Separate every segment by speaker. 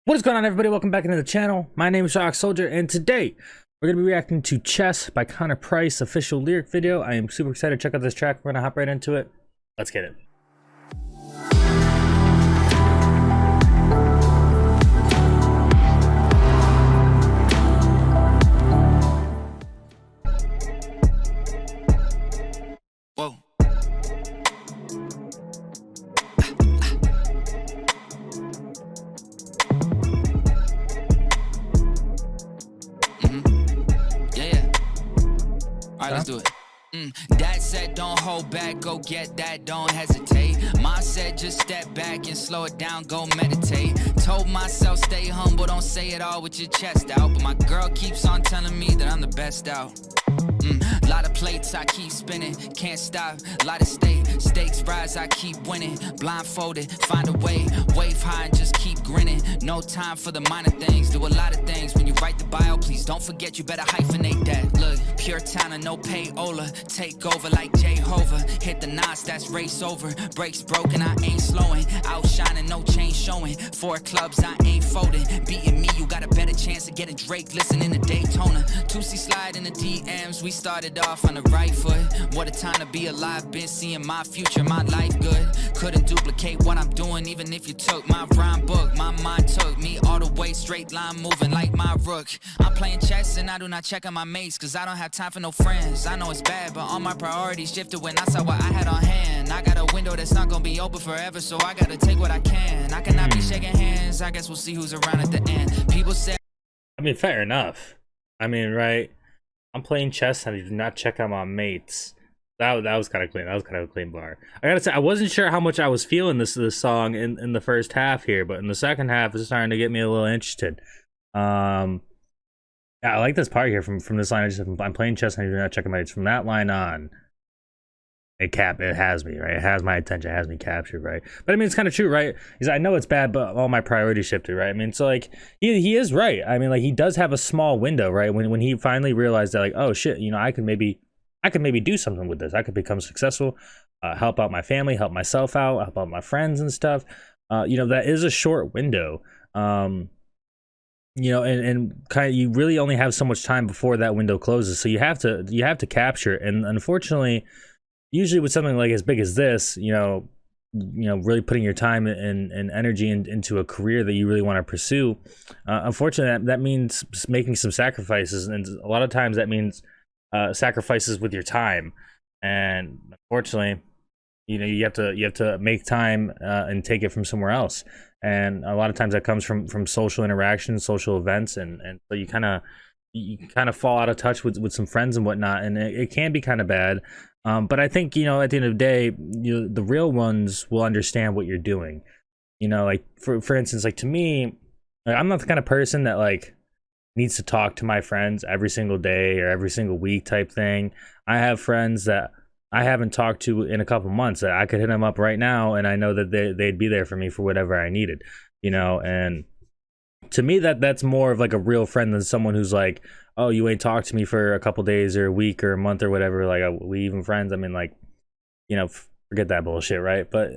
Speaker 1: What is going on, everybody? Welcome back into the channel. My name is Rock Soldier, and today we're going to be reacting to Chess by Connor Price official lyric video. I am super excited to check out this track. We're going to hop right into it. Let's get it.
Speaker 2: Whoa. Yeah. All right, let's do it. Dad said don't hold back, go get that, don't hesitate. Mom said just step back and slow it down, go meditate. Told myself stay humble, don't say it all with your chest out. But my girl keeps on telling me that I'm the best out. Lot of plates I keep spinning, can't stop. Lot of stakes rise, I keep winning. Blindfolded, find a way, wave high and just keep grinning. No time for the minor things, do a lot of things. When you write the bio, please don't forget you better hyphenate that. Look, pure talent, no payola. Take over like Jehovah. Hit the notch, that's race over. Brakes broken, I ain't slowing. Outshining, no change showing. 4 clubs, I ain't folding. Beating me, you got a better chance of getting Drake listening to Daytona. 2C slide in the DMs, we started off on the right foot. What a time to be alive, been seeing my future, my life good. Couldn't duplicate what I'm doing even if you took my rhyme book. My mind took me all the way, straight line moving like my rook. I'm playing chess and I do not check on my mates, cause I don't have time for no friends. I know it's bad, but all my priorities shifted when I saw what I had on hand. I got a window that's not gonna be open forever, so I gotta take what I can. I cannot be shaking hands, I guess we'll see who's around at the end. People say,
Speaker 1: I mean, fair enough. I mean, right? I'm playing chess and I do not check out my mates. That was kind of clean. That was kind of a clean bar. I gotta say, I wasn't sure how much I was feeling this song in the first half here, but in the second half, it's starting to get me a little interested. Yeah, I like this part here from this line. I'm playing chess and I do not check out my mates. From that line on, it has me, right? It has my attention, it has me captured, right? But I mean, it's kind of true, right? Because I know it's bad, but all my priorities shifted, right? I mean, so like he is right. I mean, like he does have a small window, right? When he finally realized that, like, oh shit, you know, I could maybe do something with this. I could become successful, help out my family, help myself out, help out my friends and stuff. You know, that is a short window. You know, and kind of, you really only have so much time before that window closes, so you have to capture it. And unfortunately, usually with something like as big as this, you know, really putting your time and energy into a career that you really want to pursue, unfortunately, that means making some sacrifices, and a lot of times that means sacrifices with your time. And unfortunately, you know, you have to make time and take it from somewhere else. And a lot of times that comes from social interactions, social events, and so you kind of fall out of touch with some friends and whatnot, and it can be kind of bad. But I think, you know, at the end of the day, you know, the real ones will understand what you're doing. You know, like for instance, like to me, like, I'm not the kind of person that like needs to talk to my friends every single day or every single week type thing. I have friends that I haven't talked to in a couple months that I could hit them up right now, and I know that they'd be there for me for whatever I needed, you know. And to me, that's more of like a real friend than someone who's like, oh, you ain't talked to me for a couple days or a week or a month or whatever. Like, are we even friends? I mean, like, you know, forget that bullshit, right? But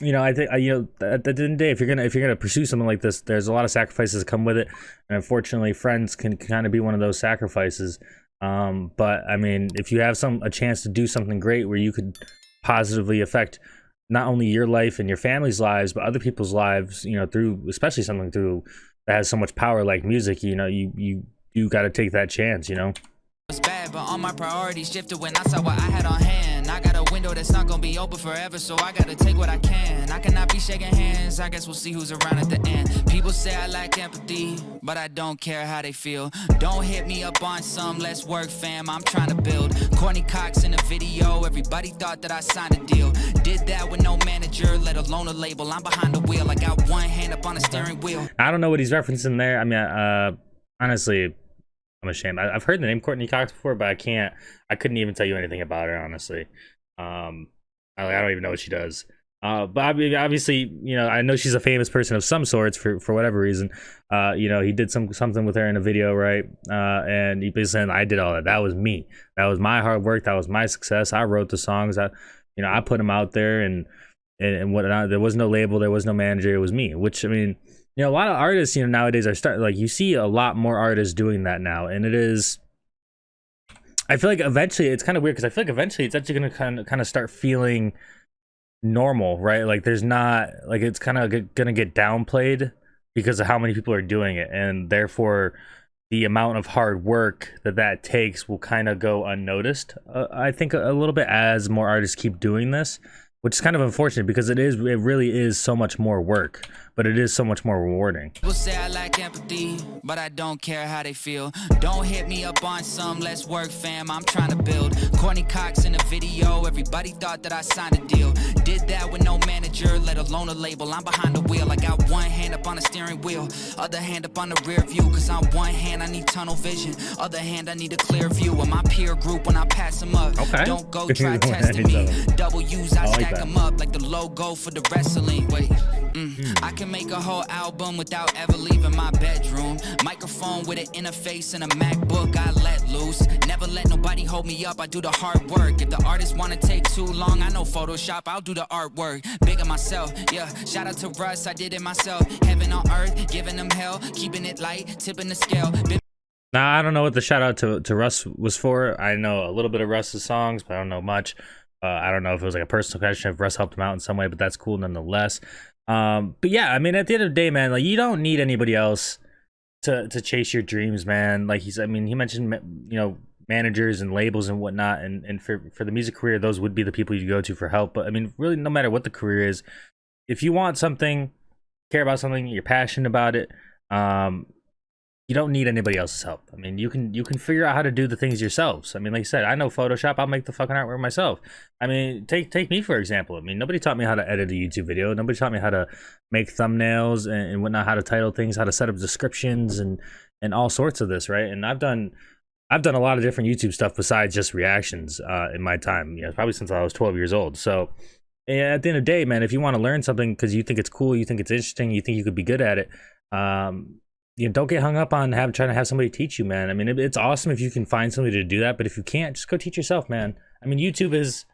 Speaker 1: you know, I think you know, at the end of the day, if you're gonna pursue something like this, there's a lot of sacrifices that come with it, and unfortunately, friends can kind of be one of those sacrifices. But I mean, if you have a chance to do something great where you could positively affect not only your life and your family's lives, but other people's lives, you know, through especially something that has so much power like music, you know, you got to take that chance, you know.
Speaker 2: it's bad, but all my priorities shifted when I saw what I had on hand. I got a window that's not gonna be open forever, so I gotta take what I can. I cannot be shaking hands, I guess we'll see who's around at the end. People say I lack empathy, but I don't care how they feel. Don't hit me up on some let's work fam, I'm trying to build. Courtney Cox in a video, everybody thought that I signed a deal. Did that with no manager, let alone a label. I'm behind the wheel, I got one hand up on the steering wheel.
Speaker 1: I don't know what he's referencing there. I mean, honestly, I'm ashamed. I've heard the name Courtney Cox before, but I couldn't even tell you anything about her, honestly. I don't even know what she does. But obviously, you know, I know she's a famous person of some sorts for whatever reason. You know, he did something with her in a video, right? And he basically said, I did all that. That was me. That was my hard work. That was my success. I wrote the songs. I put them out there, and and whatnot. There was no label, there was no manager, it was me. Which, I mean, you know, a lot of artists, you know, nowadays are starting, like, you see a lot more artists doing that now, and it is, I feel like eventually it's kind of weird, because I feel like eventually it's actually gonna kind of start feeling normal, right? Like, there's not, like, it's kind of gonna get downplayed because of how many people are doing it, and therefore the amount of hard work that takes will kind of go unnoticed, I think, a little bit, as more artists keep doing this, which is kind of unfortunate, because it really is so much more work, but it is so much more rewarding.
Speaker 2: People say I lack empathy, but I don't care how they feel. Don't hit me up on some let's work, fam, I'm trying to build. Corny Cox in a video, everybody thought that I signed a deal. Did that with no manager, let alone a label. I'm behind the wheel, I got one hand up on the steering wheel, other hand up on the rear view. Cause on one hand I need tunnel vision, other hand I need a clear view. Of my peer group when I pass them up,
Speaker 1: okay.
Speaker 2: Don't go try testing me. W's, I stack them up like the logo for the wrestling. Wait, I can make a whole album without ever leaving my bedroom. Microphone with an interface and a MacBook I let loose. Never let nobody hold me up, I do the hard work. If the artist wanna take too long, I know Photoshop, I'll do the artwork. Big on myself, yeah, shout out to Russ, I did it myself. Heaven on earth, giving them hell, keeping it light, tipping the scale.
Speaker 1: Now, I don't know what the shout out to Russ was for. I know a little bit of Russ's songs, but I don't know much. I don't know if it was like a personal question, if Russ helped him out in some way, but that's cool nonetheless. But yeah, I mean, at the end of the day, man, like, you don't need anybody else to chase your dreams, man. Like, he mentioned, you know, managers and labels and whatnot, and for the music career, those would be the people you go to for help. But I mean, really, no matter what the career is, if you want something, care about something, you're passionate about it, you don't need anybody else's help. I mean, you can figure out how to do the things yourselves. I mean, like I said, I know Photoshop, I'll make the fucking artwork myself. I mean, take me for example. I mean, nobody taught me how to edit a YouTube video. Nobody taught me how to make thumbnails and whatnot, how to title things, how to set up descriptions and all sorts of this, right? And I've done a lot of different YouTube stuff besides just reactions in my time, you know, probably since I was 12 years old. So yeah, at the end of the day, man, if you want to learn something because you think it's cool, you think it's interesting, you think you could be good at it, you know, don't get hung up on trying to have somebody teach you, man. I mean, it's awesome if you can find somebody to do that, but if you can't, just go teach yourself, man. I mean, YouTube is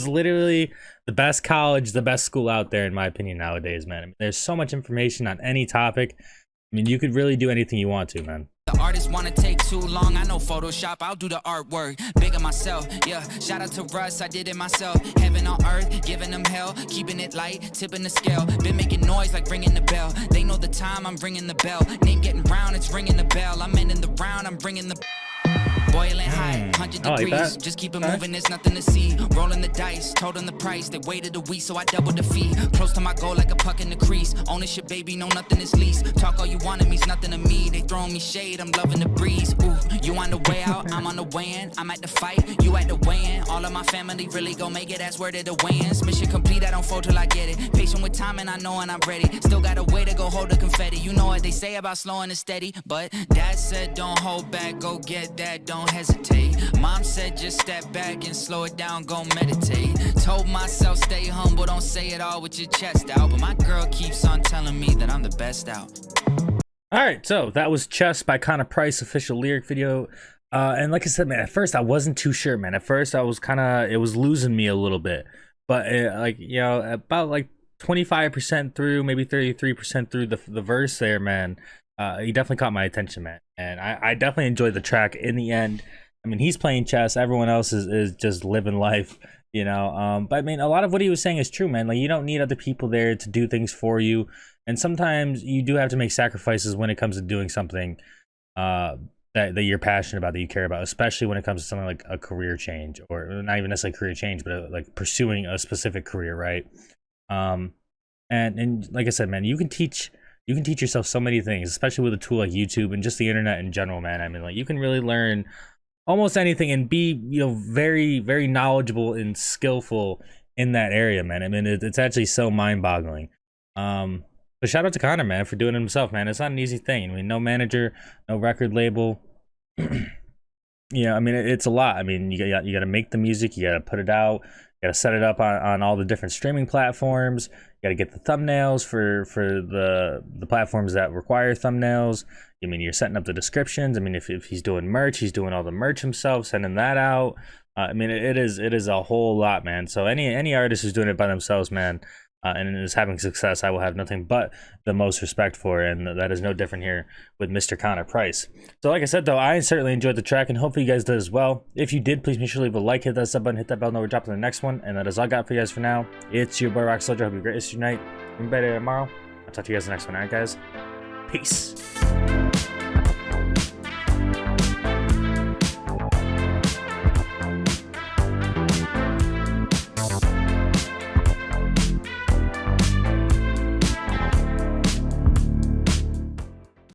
Speaker 1: literally the best college, the best school out there, in my opinion, nowadays, man. I mean, there's so much information on any topic. I mean, you could really do anything you want to, man.
Speaker 2: The artists wanna take too long, I know Photoshop, I'll do the artwork. Big on myself, yeah, shout out to Russ, I did it myself. Heaven on earth, giving them hell, keeping it light, tipping the scale. Been making noise like ringing the bell. They know the time, I'm ringing the bell. Name getting round, it's ringing the bell. I'm ending the round, I'm bringing the boiling high, 100 degrees,
Speaker 1: like
Speaker 2: just keep it moving, there's nothing to see. Rolling the dice, told them the price, they waited a week, so I doubled the fee. Close to my goal like a puck in the crease. Ownership, baby, no nothing is lease. Talk all you want, it means nothing to me. They throwing me shade, I'm loving the breeze. Ooh, you on the way out, I'm on the way in. I'm at the fight, you at the weigh-in. All of my family really gon' make it, that's where they the weigh-ins. Mission complete, I don't fold till I get it. Patient with time and I know and I'm ready. Still got a way to go hold the confetti. You know what they say about slowing and steady, but Dad said don't hold back, go get that, don't hesitate. Mom said just step back and slow it down, go meditate. Told myself stay humble, don't say it all with your chest out. But my girl keeps on telling me that I'm the best out.
Speaker 1: Alright, so that was Chest by Connor Price, official lyric video. And like I said, man, at first I wasn't too sure, man. At first I was it was losing me a little bit. But like, you know, about like 25% through, maybe 33% through the verse there, man, he definitely caught my attention, man. And I definitely enjoyed the track in the end. I mean, he's playing chess, everyone else is just living life, you know. But I mean, a lot of what he was saying is true, man. Like, you don't need other people there to do things for you. And sometimes you do have to make sacrifices when it comes to doing something that you're passionate about, that you care about, especially when it comes to something like a career change, or not even necessarily career change, but like pursuing a specific career, right? And like I said, man, you can teach yourself so many things, especially with a tool like YouTube and just the internet in general, man. I mean, like, you can really learn almost anything and be, you know, very, very knowledgeable and skillful in that area, man. I mean, it's actually so mind-boggling. But shout out to Connor, man, for doing it himself, man. It's not an easy thing. I mean, no manager, no record label. Yeah, I mean, it's a lot. I mean, you got to make the music, you got to put it out, you got to set it up on all the different streaming platforms. You got to get the thumbnails for the platforms that require thumbnails. I mean, you're setting up the descriptions. I mean, if he's doing merch, he's doing all the merch himself, sending that out. I mean, it is a whole lot, man. So any artist who's doing it by themselves, man, and is having success, I will have nothing but the most respect for, and that is no different here with Mr. Connor Price. So like I said, though, I certainly enjoyed the track, and hopefully you guys did as well. If you did, please make sure to leave a like, hit that sub button, hit that bell, know we're dropping the next one, and that is all I got for you guys for now. It's your boy Rock Soldier. Hope you have a great rest of your night. Even better tomorrow. I'll talk to you guys in the next one. All right, guys. Peace.